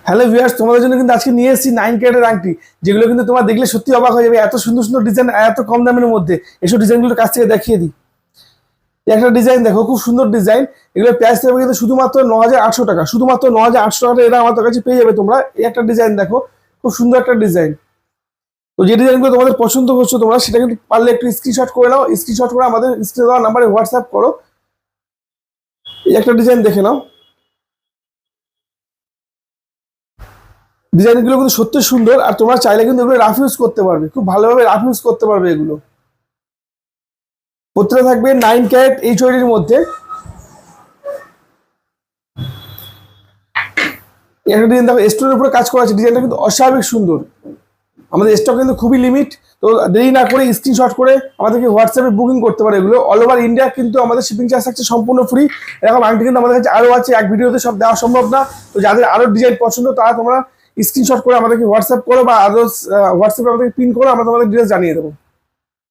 Hello viewers, তোমাদের জন্য কিন্তু আজকে নিয়ে এসেছি 9 ক্যারেটের আংটি, যেগুলো কিন্তু তোমরা দেখলে সত্যি অবাক হয়ে যাবে। এত সুন্দর সুন্দর ডিজাইন এত কম দামের মধ্যে। এসব ডিজাইনগুলো কাছ থেকে দেখিয়ে দিই। একটা ডিজাইন দেখো, খুব সুন্দর ডিজাইন। এগুলো প্রাইস থাকবে কিন্তু শুধুমাত্র 9,800 টাকা। শুধুমাত্র 9,800 টাকা এরা আমাদের কাছে পেয়ে যাবে তোমরা। এই একটা ডিজাইন দেখো, খুব সুন্দর একটা ডিজাইন। তো যে ডিজাইনগুলো তোমাদের পছন্দ করছো তোমরা, সেটা কিন্তু পারলে একটু স্ক্রিনশট করে নাও। স্ক্রিনশট করে আমাদের স্ক্রিনে দেওয়া নাম্বারে হোয়াটসঅ্যাপ করো। এই একটা ডিজাইন দেখে নাও। ডিজাইনগুলো কিন্তু সত্যি সুন্দর, আর তোমরা চাইলে কিন্তু এগুলো রাফ ইউজ করতে পারবে, খুব ভালোভাবে রাফ ইউজ করতে পারবে। এগুলো প্রত্যেকটা থাকবে 9 ক্যারেট এইচওডির মধ্যে। একটা ডিজাইন দেখো, স্টোনের উপরে কাজ করা আছে, ডিজাইনটা কিন্তু অস্বাভাবিক সুন্দর। আমাদের স্টক কিন্তু খুবই লিমিট, তো দেরি না করে স্ক্রিনশট করে আমাদেরকে হোয়াটসঅ্যাপে বুকিং করতে পারে। এগুলো অল ওভার ইন্ডিয়া কিন্তু আমাদের শিপিং চার্জ থাকছে সম্পূর্ণ ফ্রি। এরকম আংটি কিন্তু আমাদের কাছে আরও আছে, এক ভিডিওতে সব দেওয়া সম্ভব না। তো যাদের আরও ডিজাইন পছন্দ তারা তোমরা স্ক্রিনশট করে আমাদেরকে হোয়াটসঅ্যাপ করো, বা আদার্স হোয়াটসঅ্যাপে আমাদেরকে পিন করো, আমরা তোমাদের ডিটেলস জানিয়ে দেবো।